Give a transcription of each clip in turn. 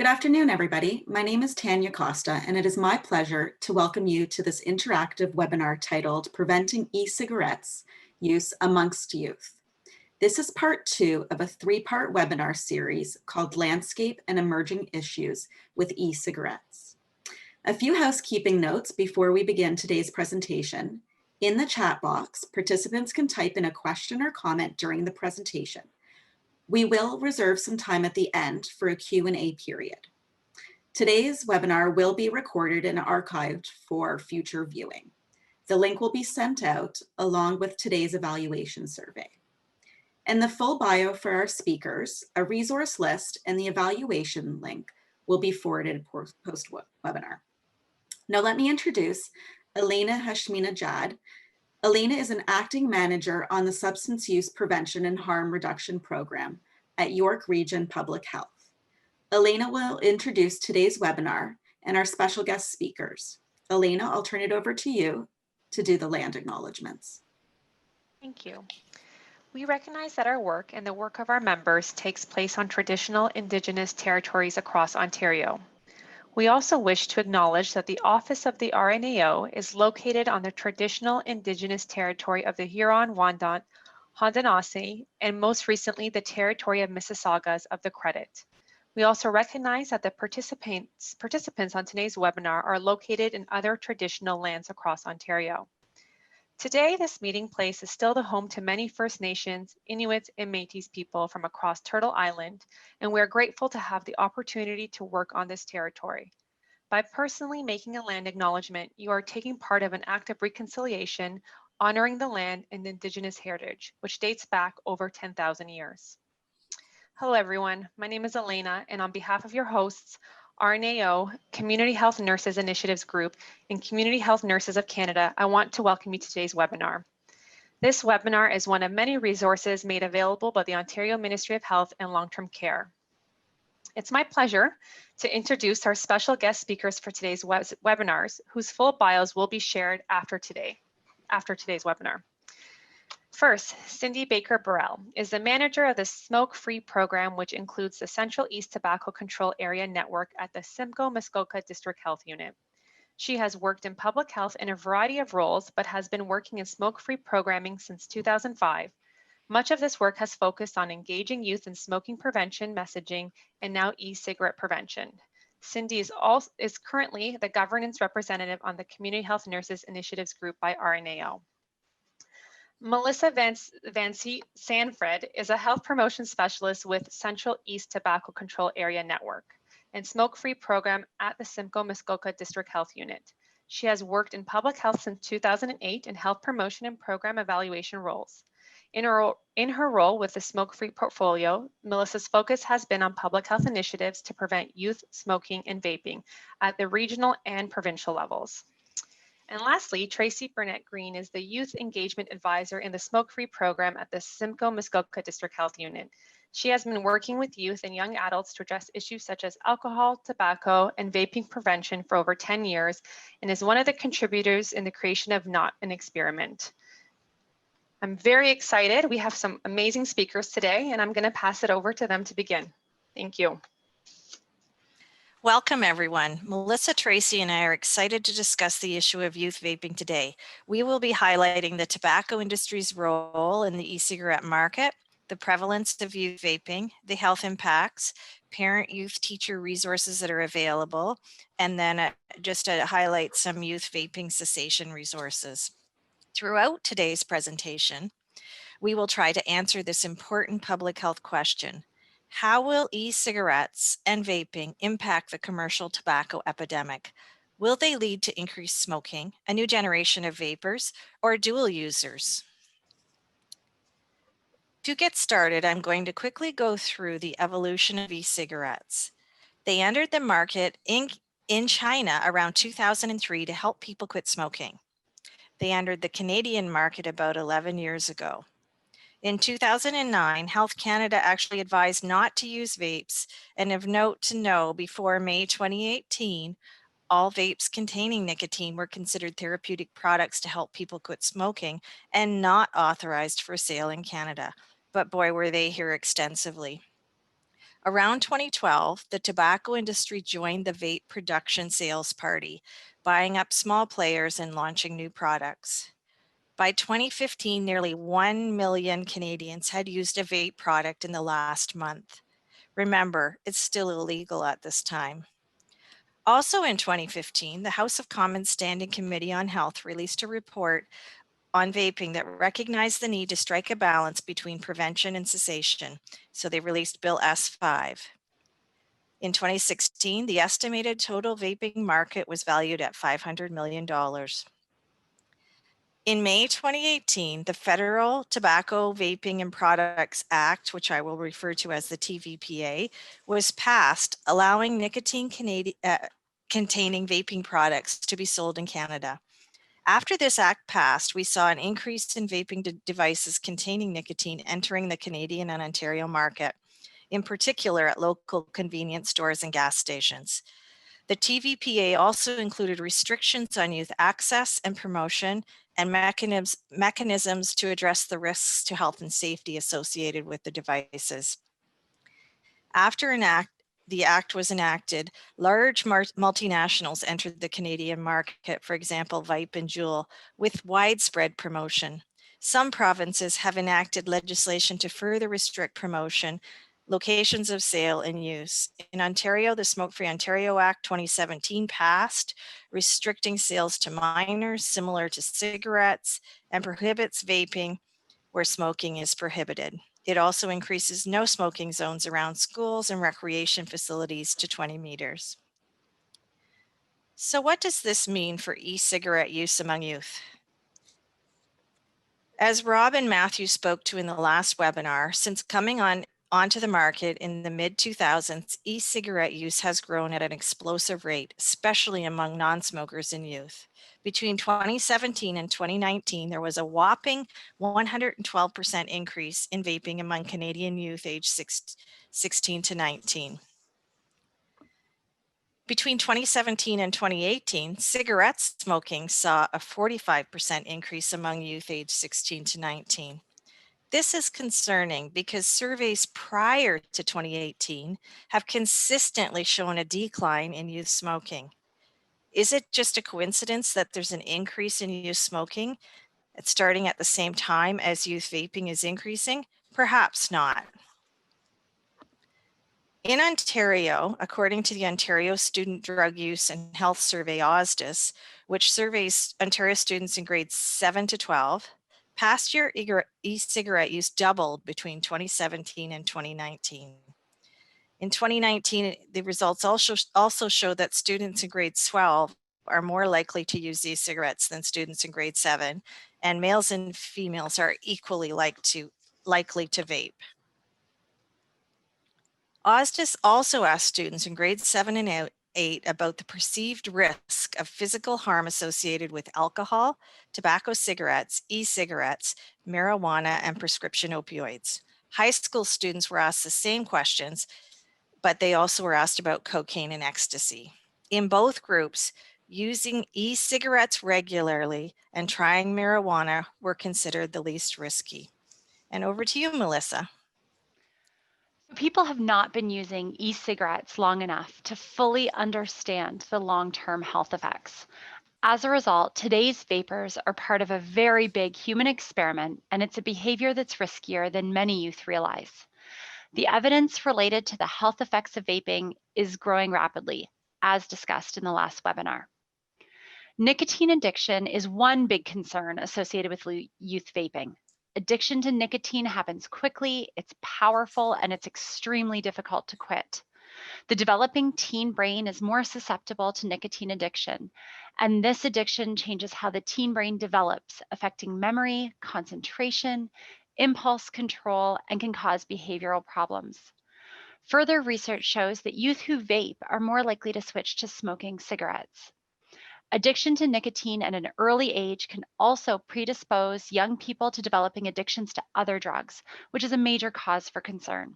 Good afternoon, everybody. My name is Tanya Costa, and it is my pleasure to welcome you to this interactive webinar titled Preventing E-Cigarettes Use Amongst Youth. This is part 2 of a 3-part webinar series called Landscape and Emerging Issues with E-Cigarettes. A few housekeeping notes before we begin today's presentation. In the chat box, participants can type in a question or comment during the presentation. We will reserve some time at the end for a Q&A period. Today's webinar will be recorded and archived for future viewing. The link will be sent out along with today's evaluation survey. And the full bio for our speakers, a resource list, and the evaluation link will be forwarded post-webinar. Now let me introduce Elena Hashmina-Jad. Elena is an acting manager on the Substance Use Prevention and Harm Reduction Program at York Region Public Health. Elena will introduce today's webinar and our special guest speakers. Elena, I'll turn it over to you to do the land acknowledgements. Thank you. We recognize that our work and the work of our members takes place on traditional Indigenous territories across Ontario. We also wish to acknowledge that the office of the RNAO is located on the traditional Indigenous territory of the Huron-Wendat, Haudenosaunee, and most recently the territory of Mississaugas of the Credit. We also recognize that the participants on today's webinar are located in other traditional lands across Ontario. Today, this meeting place is still the home to many First Nations, Inuits, and Métis people from across Turtle Island, and we are grateful to have the opportunity to work on this territory. By personally making a land acknowledgement, you are taking part of an act of reconciliation, honoring the land and Indigenous heritage, which dates back over 10,000 years. Hello, everyone. My name is Elena, and on behalf of your hosts, RNAO, Community Health Nurses Initiatives Group, and Community Health Nurses of Canada, I want to welcome you to today's webinar. This webinar is one of many resources made available by the Ontario Ministry of Health and Long-Term Care. It's my pleasure to introduce our special guest speakers for today's webinars, whose full bios will be shared after today's webinar. First, Cindy Baker-Burrell is the manager of the Smoke-Free program, which includes the Central East Tobacco Control Area Network at the Simcoe-Muskoka District Health Unit. She has worked in public health in a variety of roles, but has been working in smoke-free programming since 2005. Much of this work has focused on engaging youth in smoking prevention messaging and now e-cigarette prevention. Cindy is currently the governance representative on the Community Health Nurses Initiatives Group by RNAO. Melissa Vancy Sanfred is a health promotion specialist with Central East Tobacco Control Area Network and smoke-free program at the Simcoe-Muskoka District Health Unit. She has worked in public health since 2008 in health promotion and program evaluation roles. In her role with the smoke-free portfolio, Melissa's focus has been on public health initiatives to prevent youth smoking and vaping at the regional and provincial levels. And lastly, Tracy Burnett Green is the Youth Engagement Advisor in the Smoke-Free program at the Simcoe-Muskoka District Health Unit. She has been working with youth and young adults to address issues such as alcohol, tobacco, and vaping prevention for over 10 years and is one of the contributors in the creation of Not an Experiment. I'm very excited. We have some amazing speakers today, and I'm going to pass it over to them to begin. Thank you. Welcome, everyone. Melissa, Tracy, and I are excited to discuss the issue of youth vaping today. We will be highlighting the tobacco industry's role in the e-cigarette market, the prevalence of youth vaping, the health impacts, parent, youth, teacher resources that are available, and then just to highlight some youth vaping cessation resources. Throughout today's presentation, we will try to answer this important public health question. How will e-cigarettes and vaping impact the commercial tobacco epidemic? Will they lead to increased smoking, a new generation of vapers, or dual users? To get started, I'm going to quickly go through the evolution of e-cigarettes. They entered the market in China around 2003 to help people quit smoking. They entered the Canadian market about 11 years ago. In 2009, Health Canada actually advised not to use vapes, and of note to know, before May 2018, all vapes containing nicotine were considered therapeutic products to help people quit smoking and not authorized for sale in Canada. But boy, were they here extensively. Around 2012, the tobacco industry joined the vape production sales party, buying up small players and launching new products. By 2015, nearly 1 million Canadians had used a vape product in the last month. Remember, it's still illegal at this time. Also in 2015, the House of Commons Standing Committee on Health released a report on vaping that recognized the need to strike a balance between prevention and cessation, so they released Bill S5. In 2016, the estimated total vaping market was valued at $500 million. In May 2018, the Federal Tobacco Vaping and Products Act, which I will refer to as the TVPA, was passed, allowing nicotine containing vaping products to be sold in Canada. After this act passed, we saw an increase in vaping devices containing nicotine entering the Canadian and Ontario market, in particular at local convenience stores and gas stations. The TVPA also included restrictions on youth access and promotion and mechanisms to address the risks to health and safety associated with the devices. After the act was enacted, large multinationals entered the Canadian market, for example, Vype and Juul, with widespread promotion. Some provinces have enacted legislation to further restrict promotion, locations of sale and use. In Ontario, the Smoke-Free Ontario Act 2017 passed, restricting sales to minors similar to cigarettes, and prohibits vaping where smoking is prohibited. It also increases no smoking zones around schools and recreation facilities to 20 meters. So what does this mean for e-cigarette use among youth? As Rob and Matthew spoke to in the last webinar, since coming onto the market in the mid-2000s, e-cigarette use has grown at an explosive rate, especially among non-smokers and youth. Between 2017 and 2019, there was a whopping 112% increase in vaping among Canadian youth aged 16 to 19. Between 2017 and 2018, cigarette smoking saw a 45% increase among youth aged 16 to 19. This is concerning because surveys prior to 2018 have consistently shown a decline in youth smoking. Is it just a coincidence that there's an increase in youth smoking starting at the same time as youth vaping is increasing? Perhaps not. In Ontario, according to the Ontario Student Drug Use and Health Survey, OSDIS, which surveys Ontario students in grades 7 to 12, past year e-cigarette use doubled between 2017 and 2019. In 2019, the results also show that students in grade 12 are more likely to use e-cigarettes than students in grade 7, and males and females are equally likely to vape. OSDIS also asked students in grades 7 and 8 about the perceived risk of physical harm associated with alcohol, tobacco cigarettes, e-cigarettes, marijuana, and prescription opioids. High school students were asked the same questions, but they also were asked about cocaine and ecstasy. In both groups, using e-cigarettes regularly and trying marijuana were considered the least risky. And over to you, Melissa. People have not been using e-cigarettes long enough to fully understand the long-term health effects. As a result, today's vapers are part of a very big human experiment, and it's a behavior that's riskier than many youth realize. The evidence related to the health effects of vaping is growing rapidly, as discussed in the last webinar. Nicotine addiction is one big concern associated with youth vaping. Addiction to nicotine happens quickly, it's powerful, and it's extremely difficult to quit. The developing teen brain is more susceptible to nicotine addiction, and this addiction changes how the teen brain develops, affecting memory, concentration, impulse control, and can cause behavioral problems. Further research shows that youth who vape are more likely to switch to smoking cigarettes. Addiction to nicotine at an early age can also predispose young people to developing addictions to other drugs, which is a major cause for concern.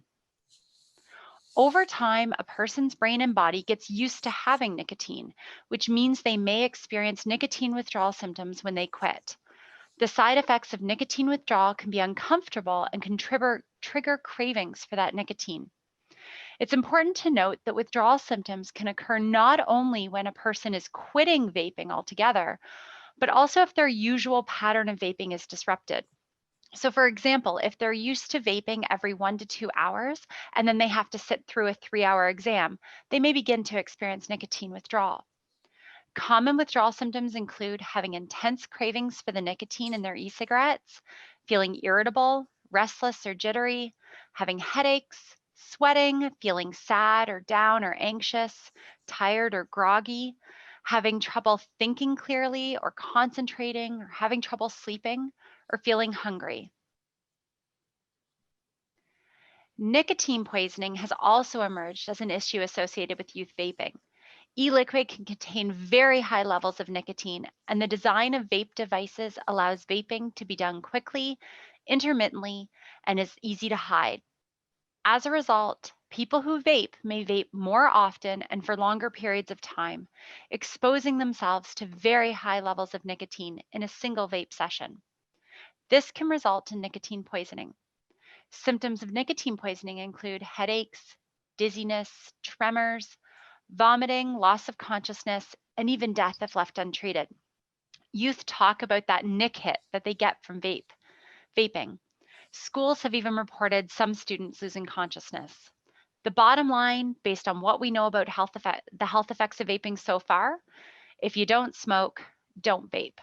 Over time, a person's brain and body gets used to having nicotine, which means they may experience nicotine withdrawal symptoms when they quit. The side effects of nicotine withdrawal can be uncomfortable and can trigger cravings for that nicotine. It's important to note that withdrawal symptoms can occur not only when a person is quitting vaping altogether, but also if their usual pattern of vaping is disrupted. So for example, if they're used to vaping every 1 to 2 hours and then they have to sit through a 3-hour exam, they may begin to experience nicotine withdrawal. Common withdrawal symptoms include having intense cravings for the nicotine in their e-cigarettes, feeling irritable, restless or jittery, having headaches, sweating, feeling sad or down or anxious, tired or groggy, having trouble thinking clearly or concentrating, or having trouble sleeping, or feeling hungry. Nicotine poisoning has also emerged as an issue associated with youth vaping. E-liquid can contain very high levels of nicotine, and the design of vape devices allows vaping to be done quickly, intermittently, and is easy to hide. As a result, people who vape may vape more often and for longer periods of time, exposing themselves to very high levels of nicotine in a single vape session. This can result in nicotine poisoning. Symptoms of nicotine poisoning include headaches, dizziness, tremors, vomiting, loss of consciousness, and even death if left untreated. Youth talk about that nick hit that they get from vaping. Schools have even reported some students losing consciousness. The bottom line, based on what we know about the health effects of vaping so far, if you don't smoke, don't vape.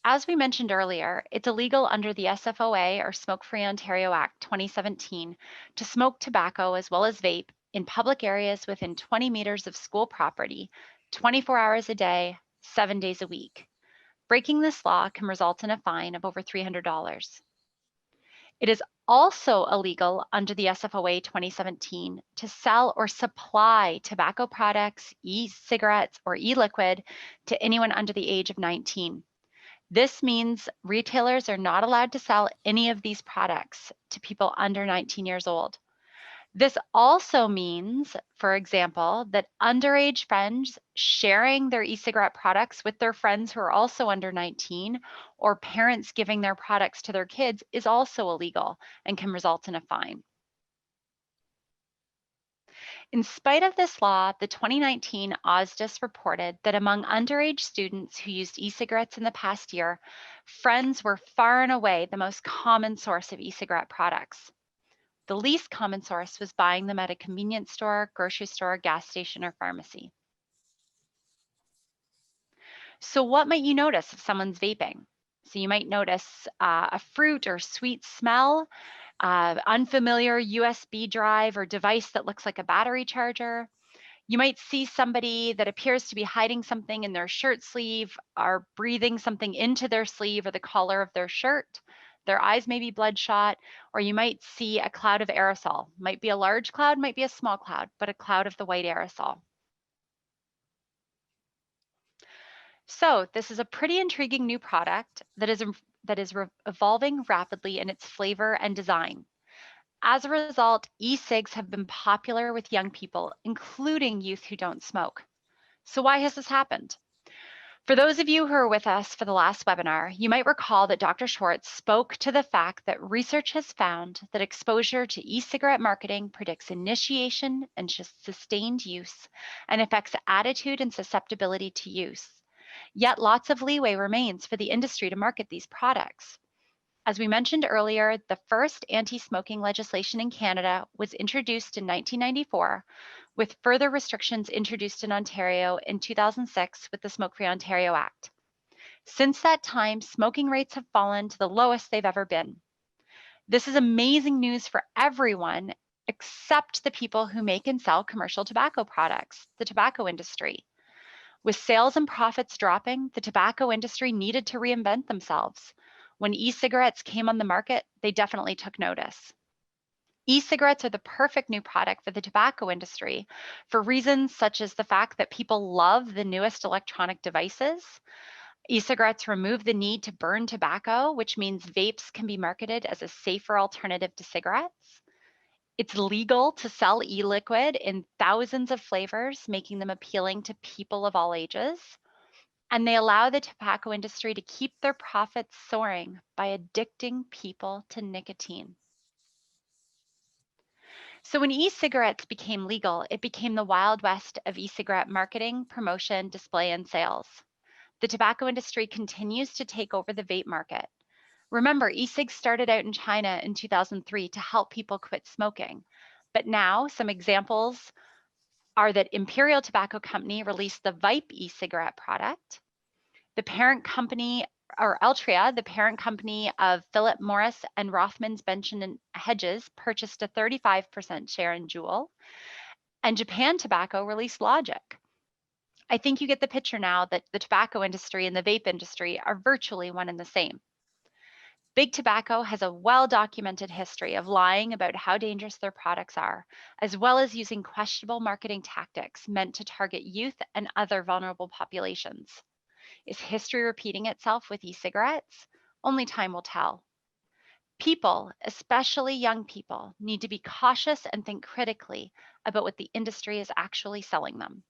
As we mentioned earlier, it's illegal under the SFOA or Smoke-Free Ontario Act 2017 to smoke tobacco as well as vape in public areas within 20 meters of school property, 24 hours a day, 7 days a week. Breaking this law can result in a fine of over $300. It is also illegal under the SFOA 2017 to sell or supply tobacco products, e-cigarettes, or e-liquid to anyone under the age of 19. This means retailers are not allowed to sell any of these products to people under 19 years old. This also means, for example, that underage friends sharing their e-cigarette products with their friends who are also under 19, or parents giving their products to their kids, is also illegal and can result in a fine. In spite of this law, the 2019 OSDIS reported that among underage students who used e-cigarettes in the past year, friends were far and away the most common source of e-cigarette products. The least common source was buying them at a convenience store, grocery store, gas station, or pharmacy. So what might you notice if someone's vaping? So you might notice a fruit or sweet smell, unfamiliar USB drive or device that looks like a battery charger. You might see somebody that appears to be hiding something in their shirt sleeve or breathing something into their sleeve or the collar of their shirt. Their eyes may be bloodshot, or you might see a cloud of aerosol. Might be a large cloud, might be a small cloud, but a cloud of the white aerosol. So this is a pretty intriguing new product that is evolving rapidly in its flavor and design. As a result, e-cigs have been popular with young people, including youth who don't smoke. So why has this happened? For those of you who are with us for the last webinar, you might recall that Dr. Schwartz spoke to the fact that research has found that exposure to e-cigarette marketing predicts initiation and sustained use and affects attitude and susceptibility to use. Yet lots of leeway remains for the industry to market these products. As we mentioned earlier, the first anti-smoking legislation in Canada was introduced in 1994, with further restrictions introduced in Ontario in 2006 with the Smoke-Free Ontario Act. Since that time, smoking rates have fallen to the lowest they've ever been. This is amazing news for everyone except the people who make and sell commercial tobacco products, the tobacco industry. With sales and profits dropping, the tobacco industry needed to reinvent themselves. When e-cigarettes came on the market, they definitely took notice. E-cigarettes are the perfect new product for the tobacco industry for reasons such as the fact that people love the newest electronic devices. E-cigarettes remove the need to burn tobacco, which means vapes can be marketed as a safer alternative to cigarettes. It's legal to sell e-liquid in thousands of flavors, making them appealing to people of all ages. And they allow the tobacco industry to keep their profits soaring by addicting people to nicotine. So when e-cigarettes became legal, it became the Wild West of e-cigarette marketing, promotion, display, and sales. The tobacco industry continues to take over the vape market. Remember, e-cigs started out in China in 2003 to help people quit smoking. But now some examples are that Imperial Tobacco Company released the Vype e-cigarette product. The parent company, or Altria, the parent company of Philip Morris and Rothmans, Benson and Hedges, purchased a 35% share in Juul. And Japan Tobacco released Logic. I think you get the picture now that the tobacco industry and the vape industry are virtually one and the same. Big Tobacco has a well-documented history of lying about how dangerous their products are, as well as using questionable marketing tactics meant to target youth and other vulnerable populations. Is history repeating itself with e-cigarettes? Only time will tell. People, especially young people, need to be cautious and think critically about what the industry is actually selling them.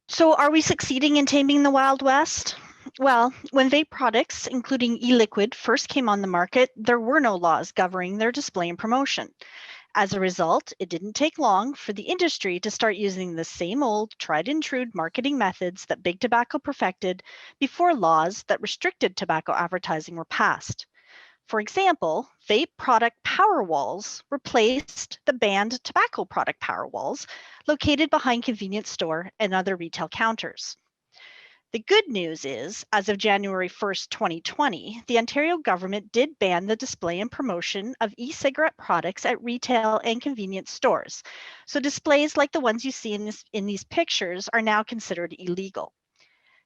So are we succeeding in taming the Wild West? Well, when vape products, including e-liquid, first came on the market, there were no laws governing their display and promotion. As a result, it didn't take long for the industry to start using the same old tried and true marketing methods that Big Tobacco perfected before laws that restricted tobacco advertising were passed. For example, vape product power walls replaced the banned tobacco product power walls located behind convenience store and other retail counters. The good news is, as of January 1st, 2020, the Ontario government did ban the display and promotion of e-cigarette products at retail and convenience stores. So displays like the ones you see in these pictures are now considered illegal.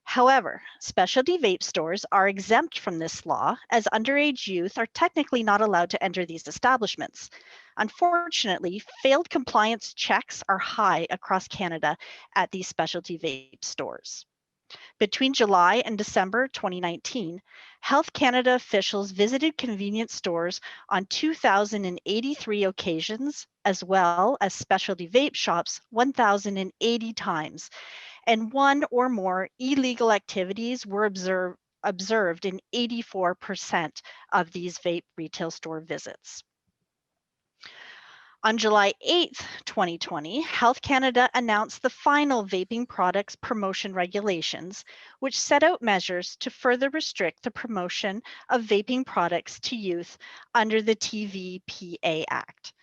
However, specialty vape stores are exempt from this law as underage youth are technically not allowed to enter these establishments. Unfortunately, failed compliance checks are high across Canada at these specialty vape stores. Between July and December 2019, Health Canada officials visited convenience stores on 2,083 occasions, as well as specialty vape shops 1,080 times. And one or more illegal activities were observed in 84% of these vape retail store visits. On July 8th, 2020, Health Canada announced the final vaping products promotion regulations, which set out measures to further restrict the promotion of vaping products to youth under the TVPA Act.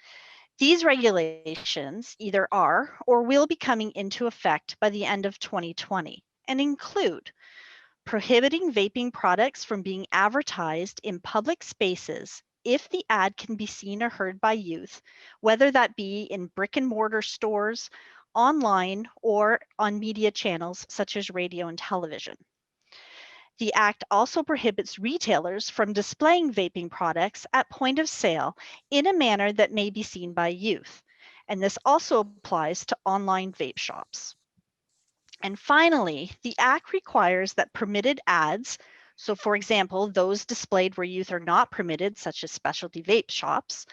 These regulations either are or will be coming into effect by the end of 2020 and include prohibiting vaping products from being advertised in public spaces if the ad can be seen or heard by youth, whether that be in brick and mortar stores, online, or on media channels such as radio and television. The Act also prohibits retailers from displaying vaping products at point of sale in a manner that may be seen by youth, and this also applies to online vape shops. And finally, the Act requires that permitted ads, so for example, those displayed where youth are not permitted, such as specialty vape shops,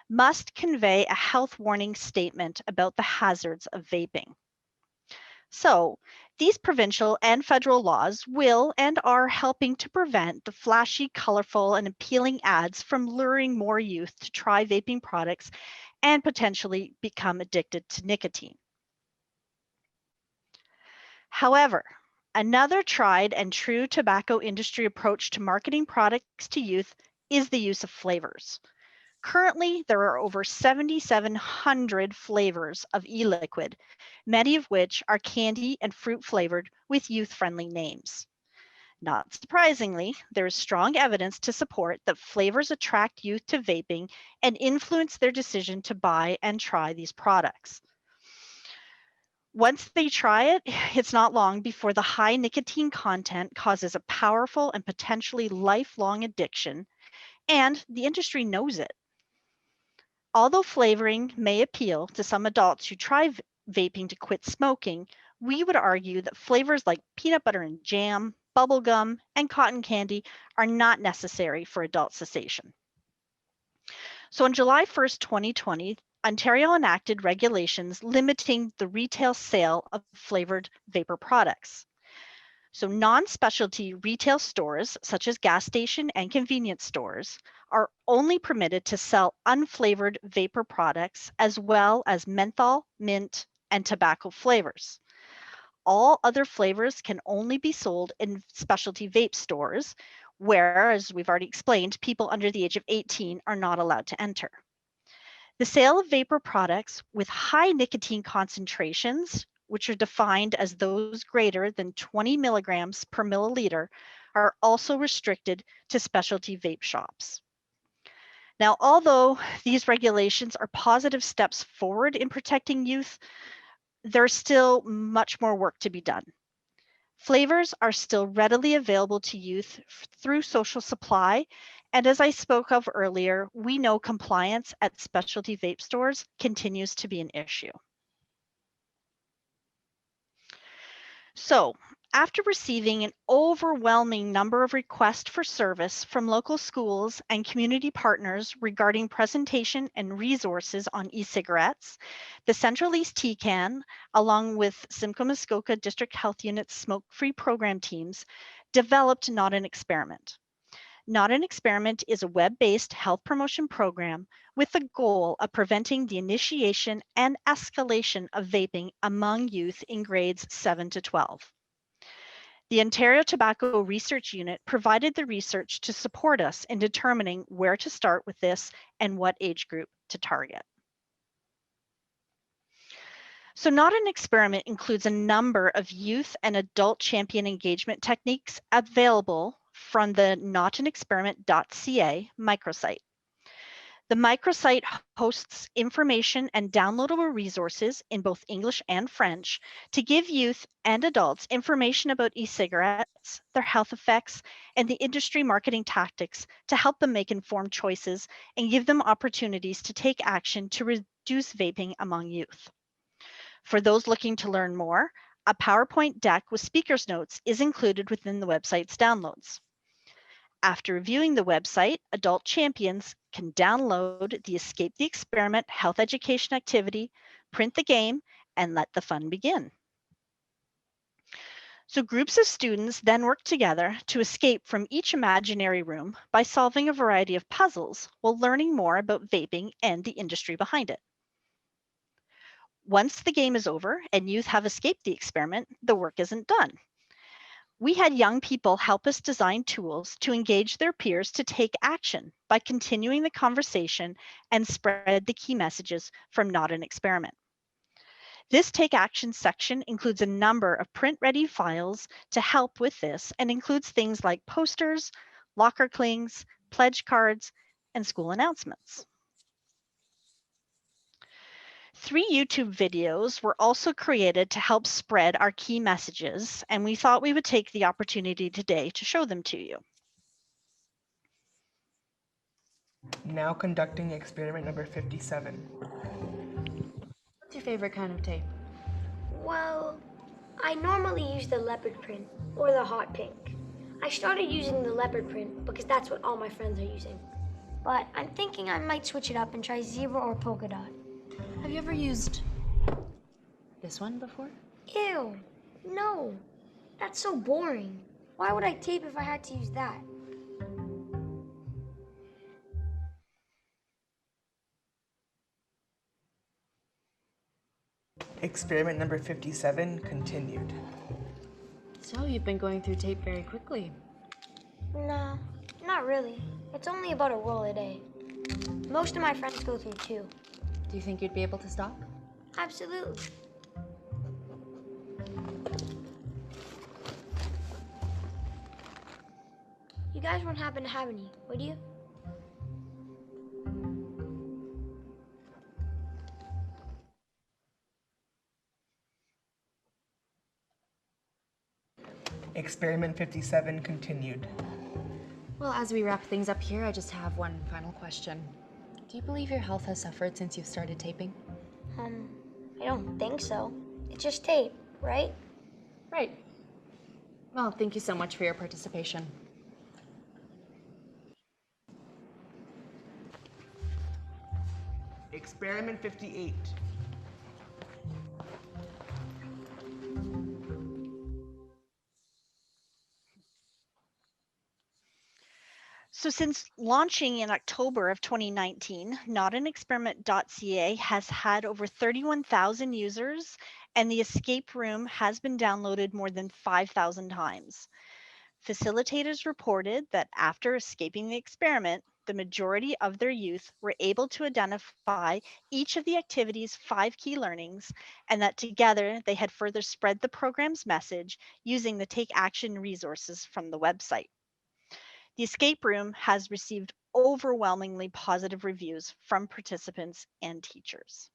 must convey a health warning statement about the hazards of vaping. So, these provincial and federal laws will and are helping to prevent the flashy, colorful, and appealing ads from luring more youth to try vaping products and potentially become addicted to nicotine. However, another tried and true tobacco industry approach to marketing products to youth is the use of flavors. Currently, there are over 7,700 flavors of e-liquid, many of which are candy and fruit flavored with youth-friendly names. Not surprisingly, there is strong evidence to support that flavors attract youth to vaping and influence their decision to buy and try these products. Once they try it, it's not long before the high nicotine content causes a powerful and potentially lifelong addiction, and the industry knows it. Although flavoring may appeal to some adults who try vaping to quit smoking, we would argue that flavors like peanut butter and jam, bubblegum, and cotton candy are not necessary for adult cessation. So on July 1st, 2020, Ontario enacted regulations limiting the retail sale of flavored vapor products. So non-specialty retail stores, such as gas station and convenience stores, are only permitted to sell unflavored vapor products as well as menthol, mint, and tobacco flavors. All other flavors can only be sold in specialty vape stores, where, as we've already explained, people under the age of 18 are not allowed to enter. The sale of vapor products with high nicotine concentrations, which are defined as those greater than 20 milligrams per milliliter, are also restricted to specialty vape shops. Now, although these regulations are positive steps forward in protecting youth, there's still much more work to be done. Flavors are still readily available to youth through social supply, and as I spoke of earlier, we know compliance at specialty vape stores continues to be an issue. So, after receiving an overwhelming number of requests for service from local schools and community partners regarding presentation and resources on e-cigarettes, the Central East TCAN, along with Simcoe Muskoka District Health Unit's smoke-free program teams, developed Not an Experiment. Not an Experiment is a web-based health promotion program with the goal of preventing the initiation and escalation of vaping among youth in grades 7 to 12. The Ontario Tobacco Research Unit provided the research to support us in determining where to start with this and what age group to target. So Not an Experiment includes a number of youth and adult champion engagement techniques available from the notanexperiment.ca microsite. The microsite hosts information and downloadable resources in both English and French to give youth and adults information about e-cigarettes, their health effects, and the industry marketing tactics to help them make informed choices and give them opportunities to take action to reduce vaping among youth. For those looking to learn more, a PowerPoint deck with speaker's notes is included within the website's downloads. After reviewing the website, adult champions can download the Escape the Experiment health education activity, print the game, and let the fun begin. So groups of students then work together to escape from each imaginary room by solving a variety of puzzles while learning more about vaping and the industry behind it. Once the game is over and youth have escaped the experiment, the work isn't done. We had young people help us design tools to engage their peers to take action by continuing the conversation and spread the key messages from Not an Experiment. This Take Action section includes a number of print-ready files to help with this and includes things like posters, locker clings, pledge cards, and school announcements. 3 YouTube videos were also created to help spread our key messages, and we thought we would take the opportunity today to show them to you. Now conducting experiment number 57. What's your favorite kind of tape? Well, I normally use the leopard print or the hot pink. I started using the leopard print because that's what all my friends are using. But I'm thinking I might switch it up and try zebra or polka dot. Have you ever used this one before? Ew, no, that's so boring. Why would I tape if I had to use that? Experiment number 57 continued. So you've been going through tape very quickly. No, not really. It's only about a roll a day. Most of my friends go through 2. Do you think you'd be able to stop? Absolutely. You guys won't happen to have any, would you? Experiment 57 continued. Well, as we wrap things up here, I just have one final question. Do you believe your health has suffered since you've started taping? I don't think so. It's just tape, right? Right. Well, thank you so much for your participation. Experiment 58. So since launching in October of 2019, notanexperiment.ca has had over 31,000 users, and the escape room has been downloaded more than 5,000 times. Facilitators reported that after escaping the experiment, the majority of their youth were able to identify each of the activity's 5 key learnings, and that together they had further spread the program's message using the Take Action resources from the website. The escape room has received overwhelmingly positive reviews from participants and teachers.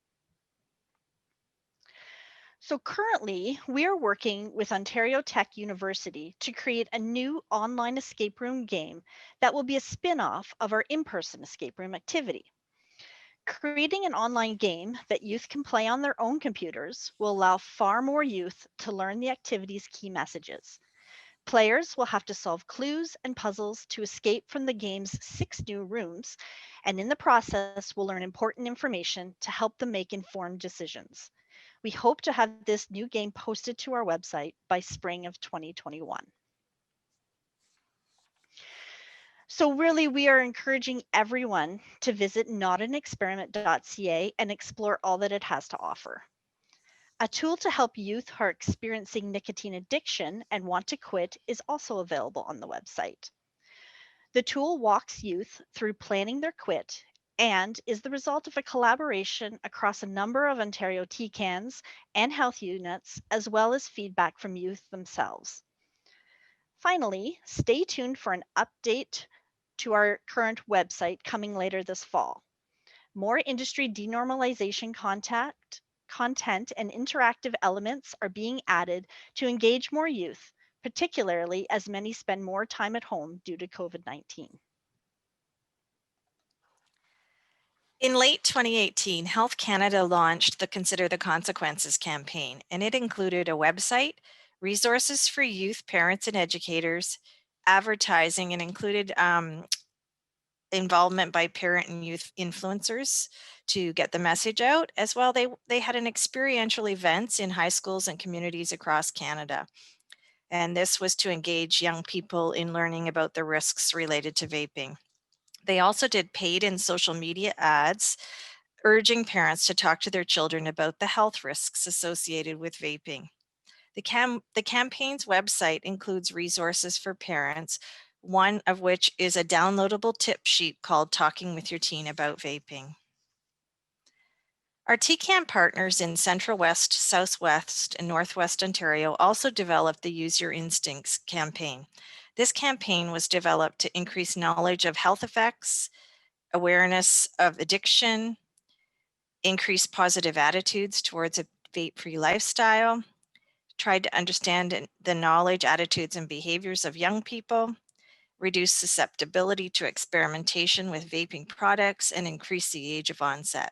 So currently, we are working with Ontario Tech University to create a new online escape room game that will be a spin-off of our in-person escape room activity. Creating an online game that youth can play on their own computers will allow far more youth to learn the activity's key messages. Players will have to solve clues and puzzles to escape from the game's 6 new rooms, and in the process will learn important information to help them make informed decisions. We hope to have this new game posted to our website by spring of 2021. So really, we are encouraging everyone to visit notanexperiment.ca and explore all that it has to offer. A tool to help youth who are experiencing nicotine addiction and want to quit is also available on the website. The tool walks youth through planning their quit and is the result of a collaboration across a number of Ontario TCANs and health units, as well as feedback from youth themselves. Finally, stay tuned for an update to our current website coming later this fall. More industry denormalization content and interactive elements are being added to engage more youth, particularly as many spend more time at home due to COVID-19. In late 2018, Health Canada launched the Consider the Consequences campaign, and it included a website, resources for youth, parents, and educators, advertising, and included involvement by parent and youth influencers to get the message out. As well, they had an experiential events in high schools and communities across Canada. And this was to engage young people in learning about the risks related to vaping. They also did paid and social media ads, urging parents to talk to their children about the health risks associated with vaping. The campaign's website includes resources for parents, one of which is a downloadable tip sheet called Talking with Your Teen About Vaping. Our TCAN partners in Central West, Southwest, and Northwest Ontario also developed the Use Your Instincts campaign. This campaign was developed to increase knowledge of health effects, awareness of addiction, increase positive attitudes towards a vape-free lifestyle, tried to understand the knowledge, attitudes, and behaviors of young people, reduce susceptibility to experimentation with vaping products, and increase the age of onset.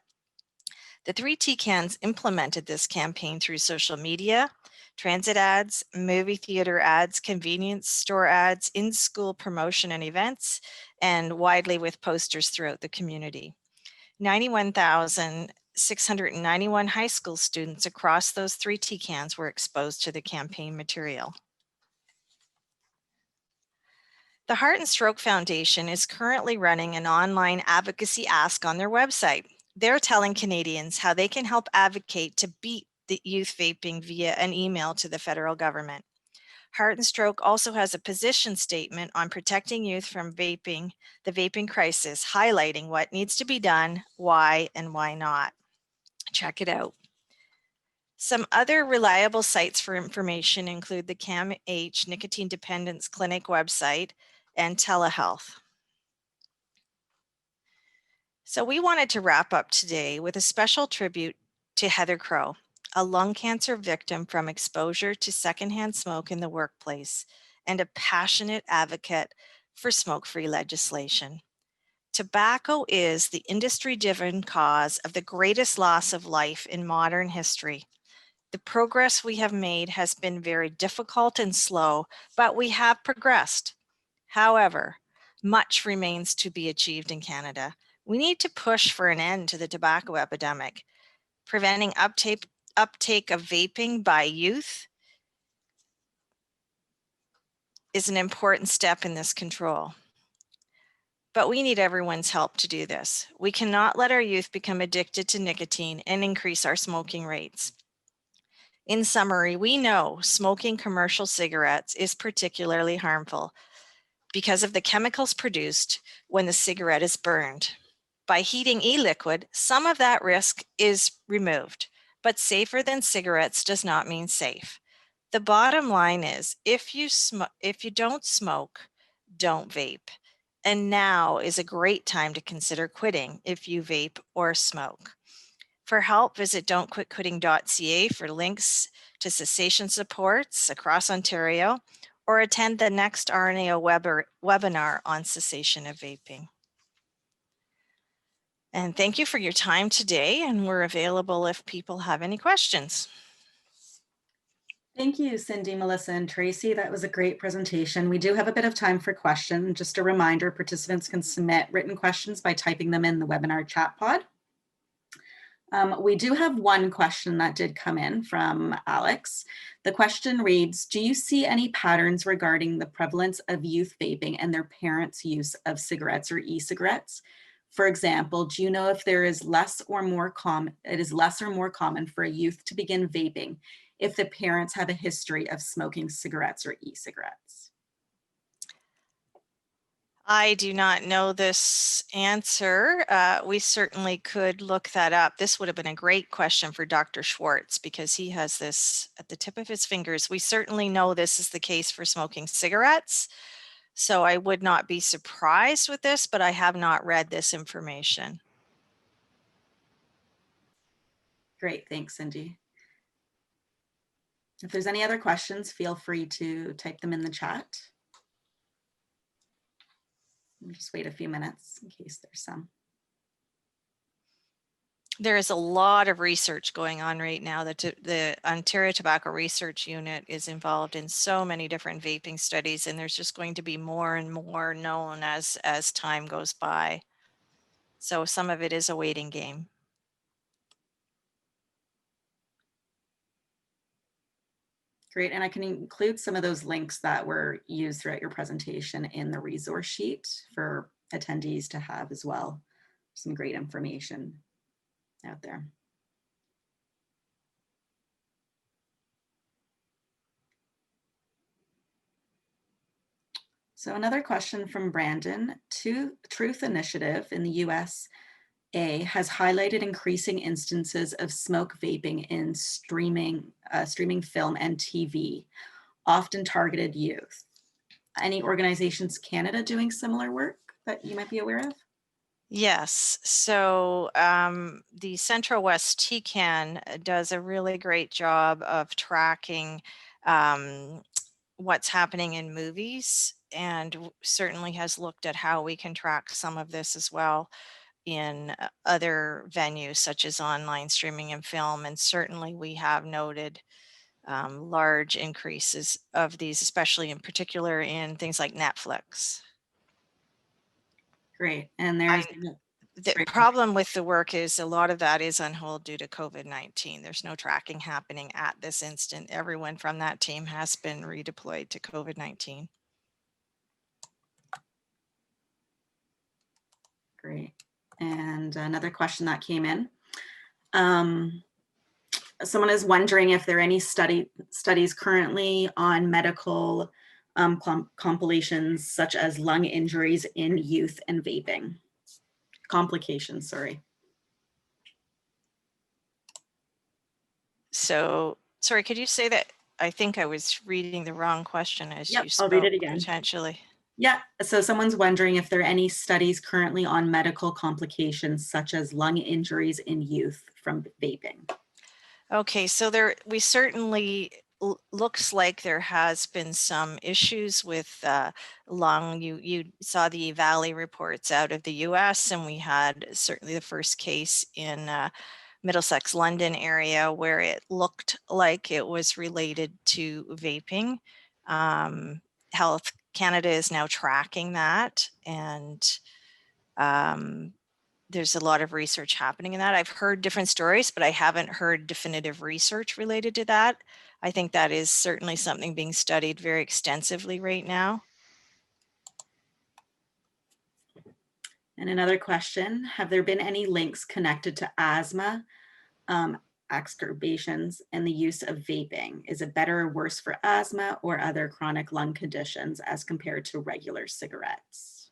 The 3 TCANs implemented this campaign through social media, transit ads, movie theater ads, convenience store ads, in-school promotion and events, and widely with posters throughout the community. 91,691 high school students across those 3 TCANs were exposed to the campaign material. The Heart and Stroke Foundation is currently running an online advocacy ask on their website. They're telling Canadians how they can help advocate to beat the youth vaping via an email to the federal government. Heart and Stroke also has a position statement on protecting youth from vaping, the vaping crisis, highlighting what needs to be done, why, and why not. Check it out. Some other reliable sites for information include the CAMH Nicotine Dependence Clinic website and telehealth. So we wanted to wrap up today with a special tribute to Heather Crow, a lung cancer victim from exposure to secondhand smoke in the workplace and a passionate advocate for smoke-free legislation. Tobacco is the industry-driven cause of the greatest loss of life in modern history. The progress we have made has been very difficult and slow, but we have progressed. However, much remains to be achieved in Canada. We need to push for an end to the tobacco epidemic. Preventing uptake of vaping by youth is an important step in this control. But we need everyone's help to do this. We cannot let our youth become addicted to nicotine and increase our smoking rates. In summary, we know smoking commercial cigarettes is particularly harmful because of the chemicals produced when the cigarette is burned. By heating e-liquid, some of that risk is removed, but safer than cigarettes does not mean safe. The bottom line is, if you don't smoke, don't vape. And now is a great time to consider quitting if you vape or smoke. For help, visit don'tquitquitting.ca for links to cessation supports across Ontario, or attend the next RNAO webinar on cessation of vaping. And thank you for your time today, and we're available if people have any questions. Thank you, Cindy, Melissa, and Tracy. That was a great presentation. We do have a bit of time for questions. Just a reminder, participants can submit written questions by typing them in the webinar chat pod. We do have one question that did come in from Alex. The question reads, do you see any patterns regarding the prevalence of youth vaping and their parents' use of cigarettes or e-cigarettes? For example, do you know if there is less or more common for a youth to begin vaping if the parents have a history of smoking cigarettes or e-cigarettes? I do not know this answer. We certainly could look that up. This would have been a great question for Dr. Schwartz because he has this at the tip of his fingers. We certainly know this is the case for smoking cigarettes. So I would not be surprised with this, but I have not read this information. Great, thanks, Cindy. If there's any other questions, feel free to type them in the chat. We'll just wait a few minutes in case there's some. There is a lot of research going on right now. The Ontario Tobacco Research Unit is involved in so many different vaping studies, and there's just going to be more and more known as time goes by. So some of it is a waiting game. Great, and I can include some of those links that were used throughout your presentation in the resource sheet for attendees to have as well. Some great information out there. So another question from Brandon. Truth Initiative in the USA has highlighted increasing instances of smoke vaping in streaming film and TV, often targeted youth. Any organizations Canada doing similar work that you might be aware of? Yes, so the Central West TCAN does a really great job of tracking what's happening in movies, and certainly has looked at how we can track some of this as well in other venues such as online streaming and film. And certainly we have noted large increases of these, especially in particular in things like Netflix. Great, and there's the problem with the work is a lot of that is on hold due to COVID-19. There's no tracking happening at this instant. Everyone from that team has been redeployed to COVID-19. Great. And another question that came in. Someone is wondering if there are any studies currently on medical compilations such as lung injuries in youth and vaping. Complications, sorry. So, sorry, could you say that? I think I was reading the wrong question as you spoke. I'll read it again. Potentially. Yeah, so someone's wondering if there are any studies currently on medical complications such as lung injuries in youth from vaping. Okay, so we certainly looks like there has been some issues with lung. You saw the Valley reports out of the US, and we had certainly the first case in Middlesex, London area where it looked like it was related to vaping. Health Canada is now tracking that, and there's a lot of research happening in that. I've heard different stories, but I haven't heard definitive research related to that. I think that is certainly something being studied very extensively right now. And another question, have there been any links connected to asthma, exacerbations, and the use of vaping? Is it better or worse for asthma or other chronic lung conditions as compared to regular cigarettes?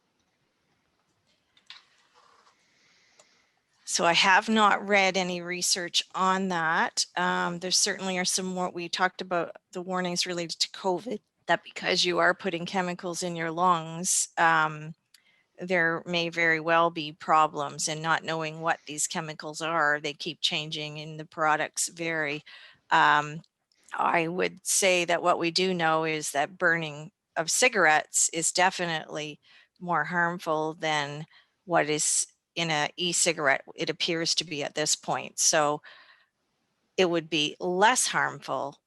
So I have not read any research on that. There certainly are some more, we talked about the warnings related to COVID, that because you are putting chemicals in your lungs, there may very well be problems, and not knowing what these chemicals are. They keep changing and the products vary. I would say that what we do know is that burning of cigarettes is definitely more harmful than what is in an e-cigarette, it appears to be at this point. So it would be less harmful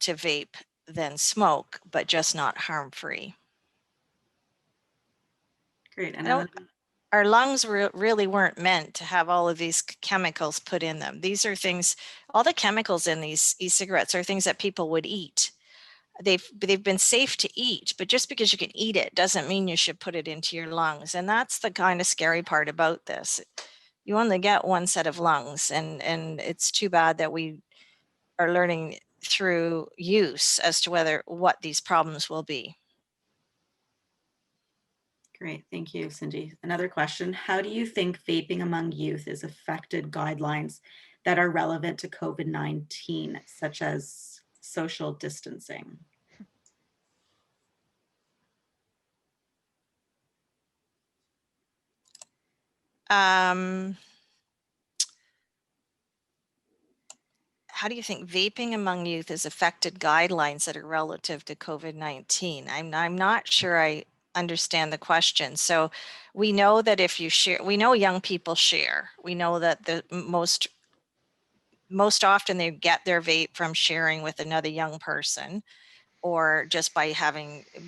to vape than smoke, but just not harm-free. Great. And I don't, then, our lungs really weren't meant to have all of these chemicals put in them. These are things, all the chemicals in these e-cigarettes are things that people would eat. They've been safe to eat, but just because you can eat it doesn't mean you should put it into your lungs. And that's the kind of scary part about this. You only get one set of lungs, and it's too bad that we are learning through use as to what these problems will be. great, thank you, Cindy. Another question, how do you think vaping among youth is affected guidelines that are relevant to COVID-19, such as social distancing? How do you think vaping among youth has affected guidelines that are relative to COVID-19? I'm not sure I understand the question. So we know that if you share, we know young people share. We know that the most often they get their vape from sharing with another young person, or just by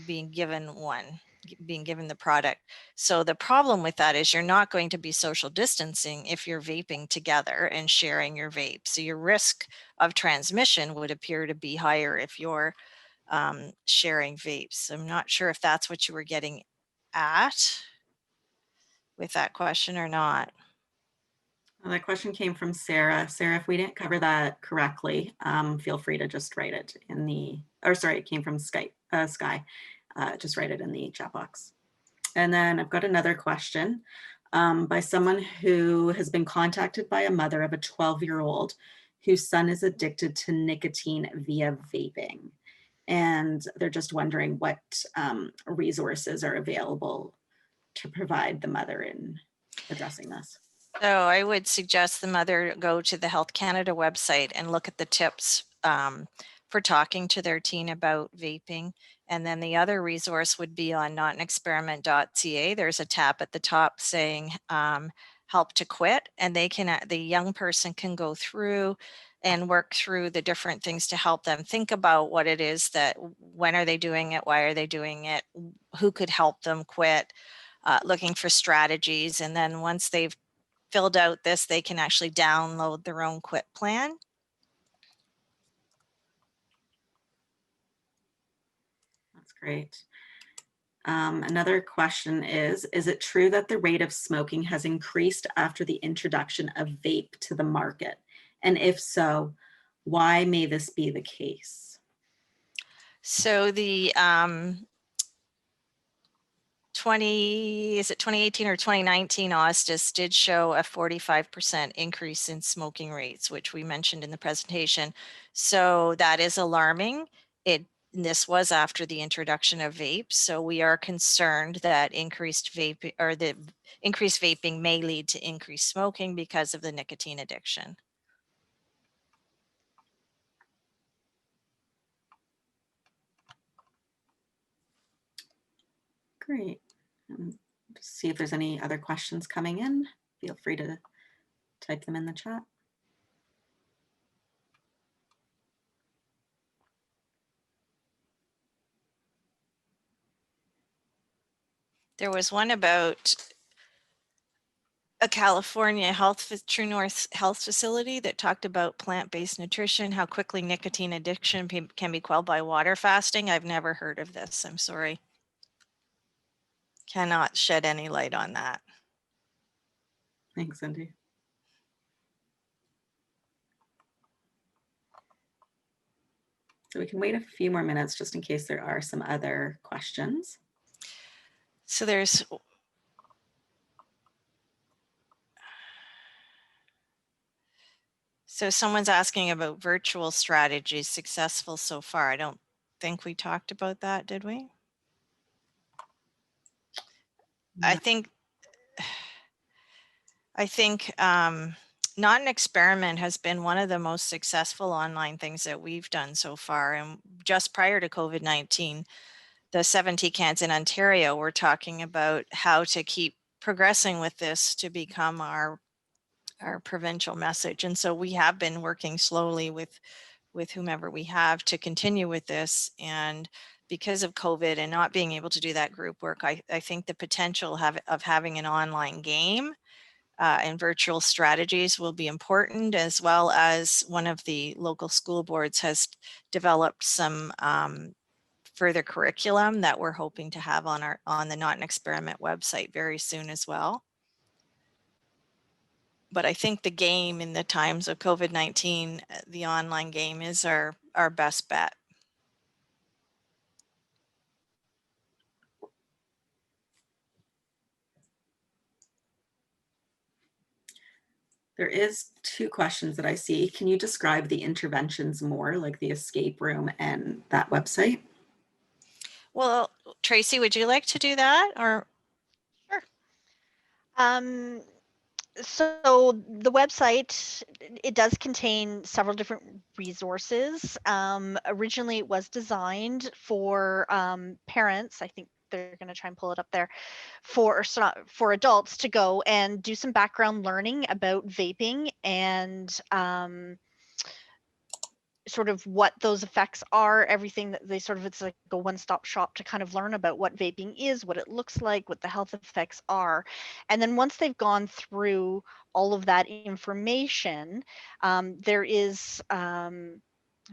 being given the product. So the problem with that is you're not going to be social distancing if you're vaping together and sharing your vape. So your risk of transmission would appear to be higher if you're sharing vapes. I'm not sure if that's what you were getting at with that question or not. Well, that question came from Sarah. Sarah, if we didn't cover that correctly, feel free to just write it in the, or sorry, it came from Sky. Just write it in the chat box. And then I've got another question by someone who has been contacted by a mother of a 12-year-old whose son is addicted to nicotine via vaping. And they're just wondering what resources are available to provide the mother in addressing this. So I would suggest the mother go to the Health Canada website and look at the tips for talking to their teen about vaping. And then the other resource would be on notanexperiment.ca. There's a tab at the top saying help to quit, and the young person can go through and work through the different things to help them think about what it is that, when are they doing it, why are they doing it, who could help them quit, looking for strategies. And then once they've filled out this, they can actually download their own quit plan. That's great. Another question is it true that the rate of smoking has increased after the introduction of vape to the market? And if so, why may this be the case? So the 2018 or 2019 OSTIS did show a 45% increase in smoking rates, which we mentioned in the presentation. So that is alarming. This was after the introduction of vape. So we are concerned that increased vaping may lead to increased smoking because of the nicotine addiction. Great. See if there's any other questions coming in. Feel free to type them in the chat. There was one about a California True North health facility that talked about plant-based nutrition, how quickly nicotine addiction can be quelled by water fasting. I've never heard of this. I'm sorry. Cannot shed any light on that. Thanks, Cindy. So we can wait a few more minutes just in case there are some other questions. So someone's asking about virtual strategies successful so far. I don't think we talked about that, did we? No. I think Not an Experiment has been one of the most successful online things that we've done so far. And just prior to COVID-19, the 70 cans in Ontario were talking about how to keep progressing with this to become our provincial message. And so we have been working slowly with whomever we have to continue with this. And because of COVID and not being able to do that group work, I think the potential of having an online game and virtual strategies will be important, as well as one of the local school boards has developed some further curriculum that we're hoping to have on the Not an Experiment website very soon as well. But I think the game in the times of COVID-19, the online game is our best bet. There is 2 questions that I see. Can you describe the interventions more, like the escape room and that website? Well, Tracy, would you like to do that? Or Sure. So the website, it does contain several different resources. Originally, it was designed for parents. I think they're going to try and pull it up there for adults to go and do some background learning about vaping and sort of what those effects are, everything that they sort of, it's like a one-stop shop to kind of learn about what vaping is, what it looks like, what the health effects are. And then once they've gone through all of that information,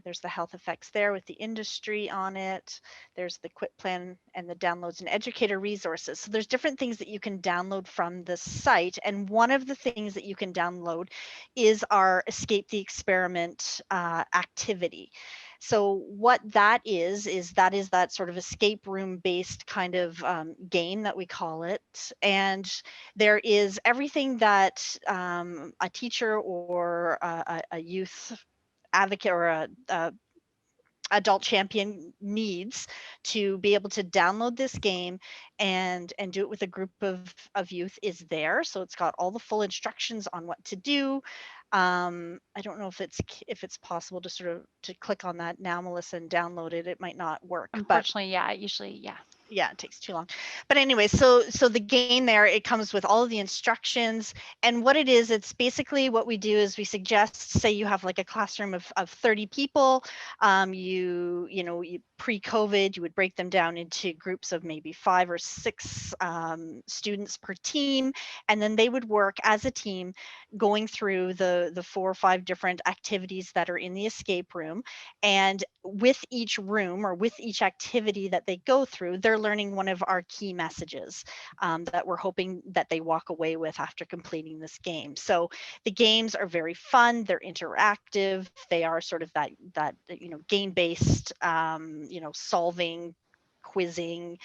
there's the health effects there with the industry on it. There's the quit plan and the downloads and educator resources. So there's different things that you can download from the site. And one of the things that you can download is our Escape the Experiment activity. So what that is that sort of escape room based kind of game that we call it. And there is everything that a teacher or a youth advocate or a adult champion needs to be able to download this game and do it with a group of youth is there. So it's got all the full instructions on what to do. I don't know if it's possible to sort of to click on that now, Melissa, and download it. It might not work. Unfortunately, yeah, usually, yeah. Yeah, it takes too long. But anyway, so the game there, it comes with all of the instructions. And what it is, it's basically what we do is we suggest, say you have like a classroom of 30 people, you pre-COVID, you would break them down into groups of maybe 5 or 6 students per team. And then they would work as a team going through the 4 or 5 different activities that are in the escape room. And with each room or with each activity that they go through, they're learning one of our key messages that we're hoping that they walk away with after completing this game. So the games are very fun, they're interactive, they are sort of that game-based, solving, quizzing,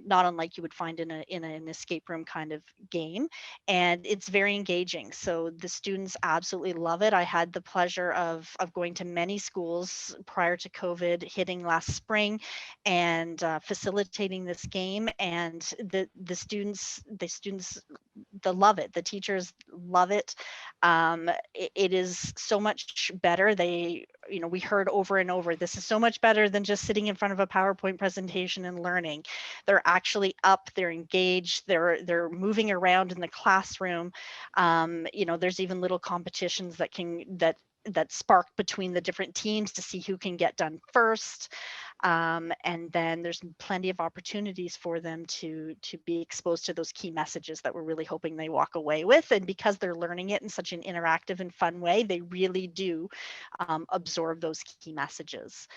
not unlike you would find in an escape room kind of game. And it's very engaging. So the students absolutely love it. I had the pleasure of going to many schools prior to COVID hitting last spring and facilitating this game. And the students they love it. The teachers love it. It is so much better. We heard over and over, this is so much better than just sitting in front of a PowerPoint presentation and learning. They're actually up, they're engaged, they're moving around in the classroom. There's even little competitions that spark between the different teams to see who can get done first. And then there's plenty of opportunities for them to be exposed to those key messages that we're really hoping they walk away with. And because they're learning it in such an interactive and fun way, they really do absorb those key messages.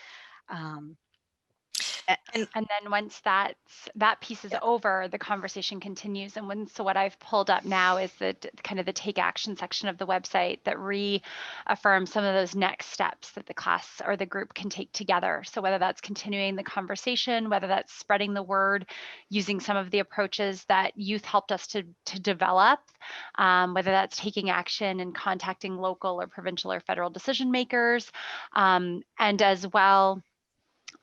And then once that piece is over, the conversation continues. And so what I've pulled up now is the kind of the take action section of the website that reaffirms some of those next steps that the class or the group can take together. So whether that's continuing the conversation, whether that's spreading the word, using some of the approaches that youth helped us to develop, whether that's taking action and contacting local or provincial or federal decision makers, and as well,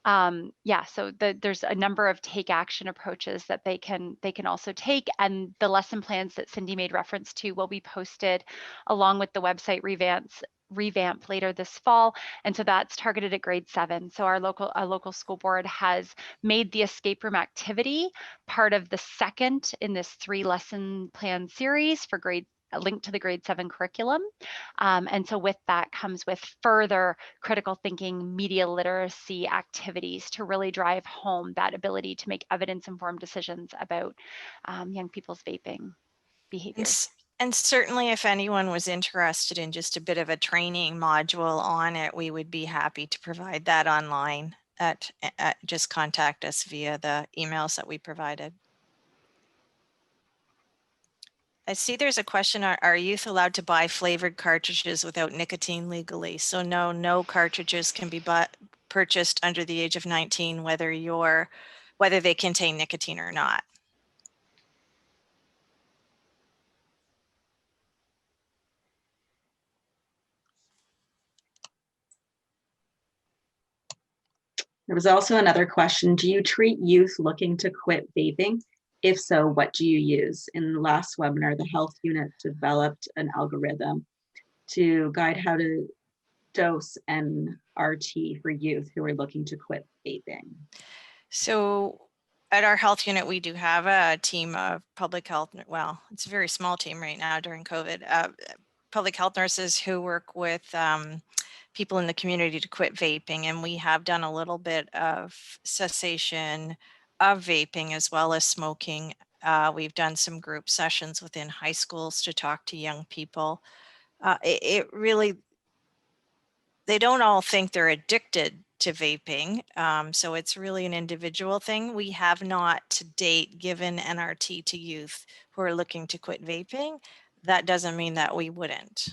so there's a number of take action approaches that they can also take, and the lesson plans that Cindy made reference to will be posted along with the website revamp later this fall. And so that's targeted at grade 7. So our local school board has made the escape room activity part of the second in this 3 lesson plan series for a link to the grade 7 curriculum. And so with that comes with further critical thinking, media literacy activities to really drive home that ability to make evidence-informed decisions about young people's vaping behaviors. And certainly if anyone was interested in just a bit of a training module on it, we would be happy to provide that online. Just contact us via the emails that we provided. I see there's a question, are youth allowed to buy flavored cartridges without nicotine legally? So no cartridges can be purchased under the age of 19, whether they contain nicotine or not. There was also another question. Do you treat youth looking to quit vaping? If so, what do you use? In the last webinar, the health unit developed an algorithm to guide how to dose NRT for youth who are looking to quit vaping. So at our health unit, we do have a team of public health. Well, it's a very small team right now during COVID. Public health nurses who work with people in the community to quit vaping. And we have done a little bit of cessation of vaping as well as smoking. We've done some group sessions within high schools to talk to young people. It really, they don't all think they're addicted to vaping. So it's really an individual thing. We have not to date given NRT to youth who are looking to quit vaping. That doesn't mean that we wouldn't.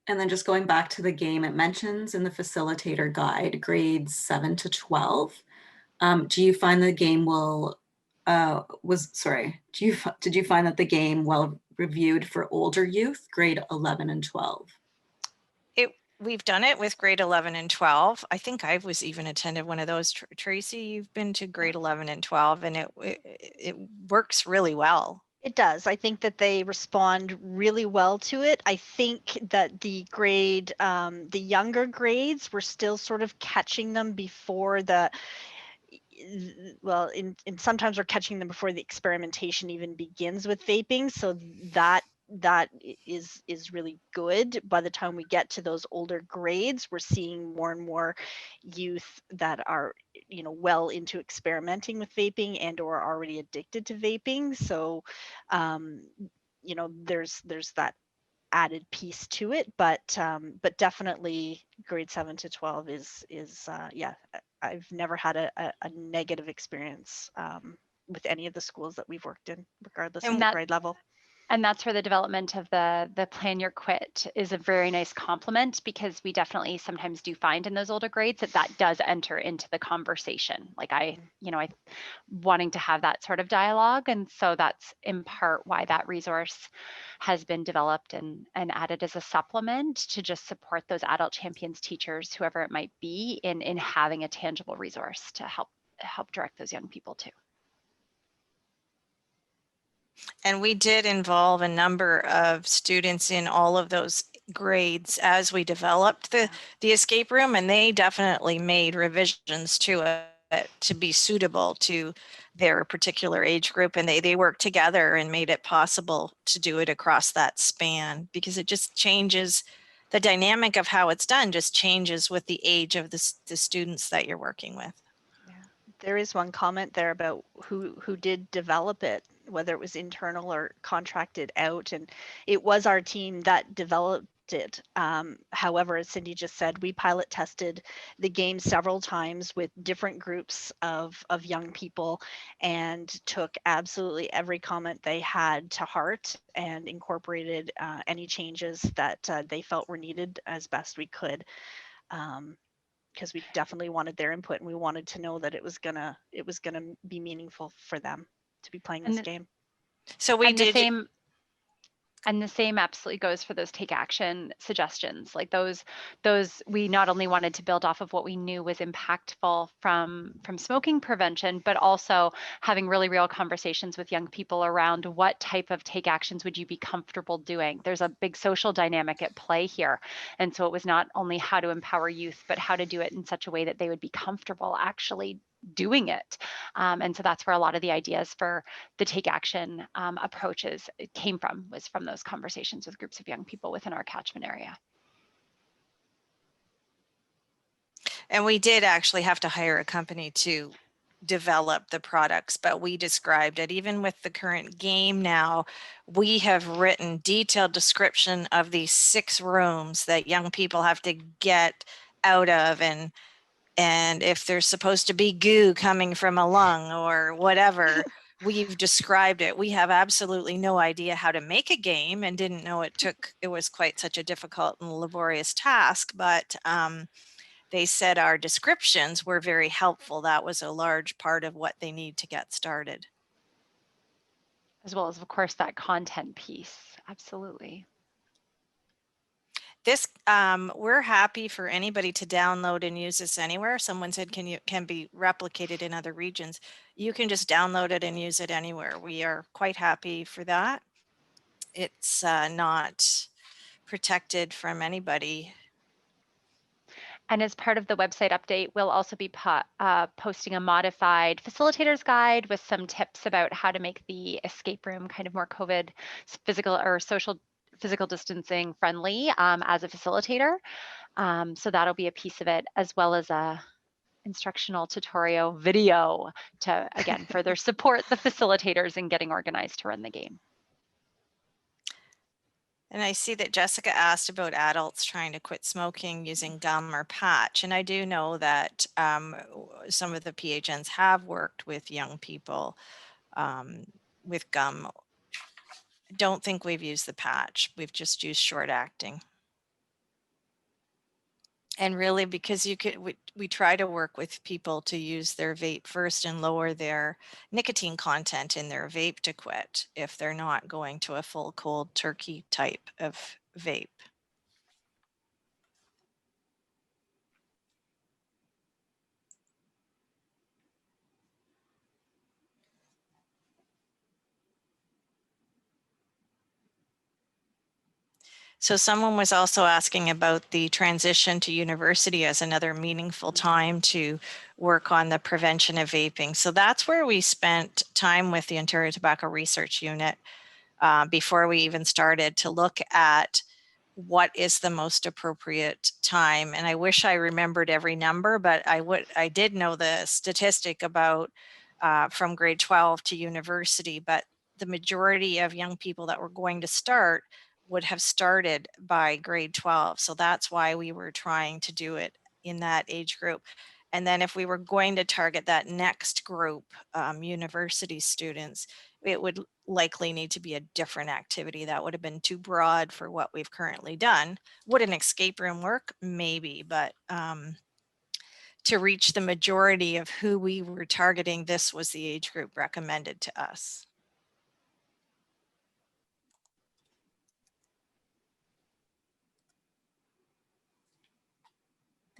And then just going back to the game, it mentions in the facilitator guide, grades 7 to 12. Do you find the game did you find that the game well reviewed for older youth, grade 11 and 12? We've done it with grade 11 and 12. I think I was even attended one of those. Tracy, you've been to grade 11 and 12, and it works really well. It does. I think that they respond really well to it. I think that the younger grades, we're still sort of catching them before sometimes we're catching them before the experimentation even begins with vaping. So that is really good. By the time we get to those older grades, we're seeing more and more youth that are well into experimenting with vaping and or are already addicted to vaping. So there's that added piece to it, but definitely grade 7 to 12 is I've never had a negative experience with any of the schools that we've worked in, regardless of the grade level. And that's where the development of the Plan Your Quit is a very nice complement, because we definitely sometimes do find in those older grades that does enter into the conversation. Like I wanting to have that sort of dialogue. And so that's in part why that resource has been developed and added as a supplement to just support those adult champions, teachers, whoever it might be, in having a tangible resource to help direct those young people to. And we did involve a number of students in all of those grades as we developed the escape room, and they definitely made revisions to it to be suitable to their particular age group. And they worked together and made it possible to do it across that span, because it just changes, the dynamic of how it's done just changes with the age of the students that you're working with. There is one comment there about who did develop it, whether it was internal or contracted out, and it was our team that developed it. However, as Cindy just said, we pilot tested the game several times with different groups of young people and took absolutely every comment they had to heart and incorporated any changes that they felt were needed as best we could. Because we definitely wanted their input and we wanted to know that it was gonna be meaningful for them to be playing this game. So we And did. the same absolutely goes for those take action suggestions. Like those we not only wanted to build off of what we knew was impactful from smoking prevention, but also having really real conversations with young people around what type of take actions would you be comfortable doing. There's a big social dynamic at play here. And so it was not only how to empower youth, but how to do it in such a way that they would be comfortable actually doing it. And so that's where a lot of the ideas for the take action approaches was from those conversations with groups of young people within our catchment area. And we did actually have to hire a company to develop the products, but we described it. Even with the current game now, we have written detailed description of these 6 rooms that young people have to get out of, and if there's supposed to be goo coming from a lung or whatever, we've described it. We have absolutely no idea how to make a game and didn't know it was quite such a difficult and laborious task, but they said our descriptions were very helpful. That was a large part of what they need to get started. As well as, of course, that content piece. Absolutely. This, we're happy for anybody to download and use this anywhere. Someone said, can be replicated in other regions. You can just download it and use it anywhere. We are quite happy for that. It's not protected from anybody. And as part of the website update, we'll also be posting a modified facilitator's guide with some tips about how to make the escape room kind of more COVID physical distancing friendly as a facilitator. So that'll be a piece of it, as well as a instructional tutorial video to, again, further support the facilitators in getting organized to run the game. And I see that Jessica asked about adults trying to quit smoking using gum or patch. And I do know that some of the PHNs have worked with young people with gum. Don't think we've used the patch. We've just used short acting. And really, because we try to work with people to use their vape first and lower their nicotine content in their vape to quit if they're not going to a full cold turkey type of vape. So someone was also asking about the transition to university as another meaningful time to work on the prevention of vaping. So that's where we spent time with the Ontario Tobacco Research Unit before we even started to look at what is the most appropriate time. And I wish I remembered every number, but I did know the statistic about from grade 12 to university, but the majority of young people that were going to start would have started by grade 12. So that's why we were trying to do it in that age group. And then if we were going to target that next group, university students, it would likely need to be a different activity that would have been too broad for what we've currently done. Would an escape room work? Maybe, but to reach the majority of who we were targeting, this was the age group recommended to us.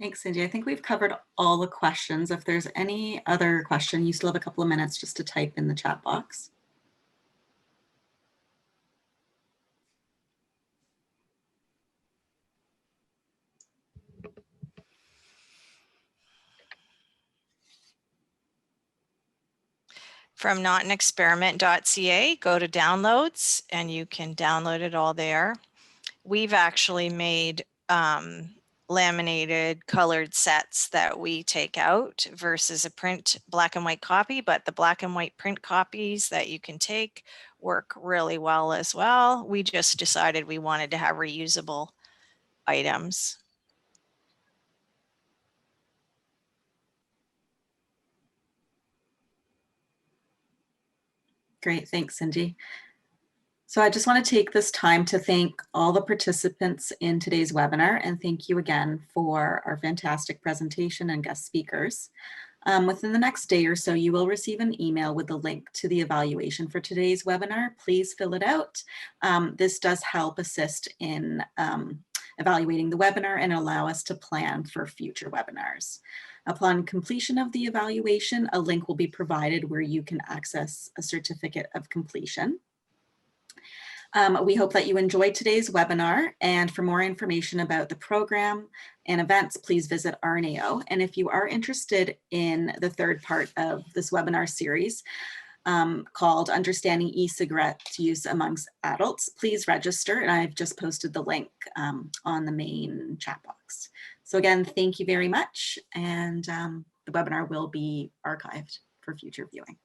Thanks, Cindy. I think we've covered all the questions. If there's any other question, you still have a couple of minutes just to type in the chat box. From notanexperiment.ca, go to downloads and you can download it all there. We've actually made laminated colored sets that we take out versus a print black and white copy, but the black and white print copies that you can take work really well as well. We just decided we wanted to have reusable items. Great, thanks, Cindy. So I just want to take this time to thank all the participants in today's webinar, and thank you again for our fantastic presentation and guest speakers. Within the next day or so, you will receive an email with the link to the evaluation for today's webinar. Please fill it out. This does help assist in evaluating the webinar and allow us to plan for future webinars. Upon completion of the evaluation, a link will be provided where you can access a certificate of completion. We hope that you enjoyed today's webinar, and for more information about the program and events, please visit RNAO. And if you are interested in the third part of this webinar series called Understanding E-Cigarette Use Amongst Adults, please register, and I've just posted the link on the main chat box. So again, thank you very much, and the webinar will be archived for future viewing.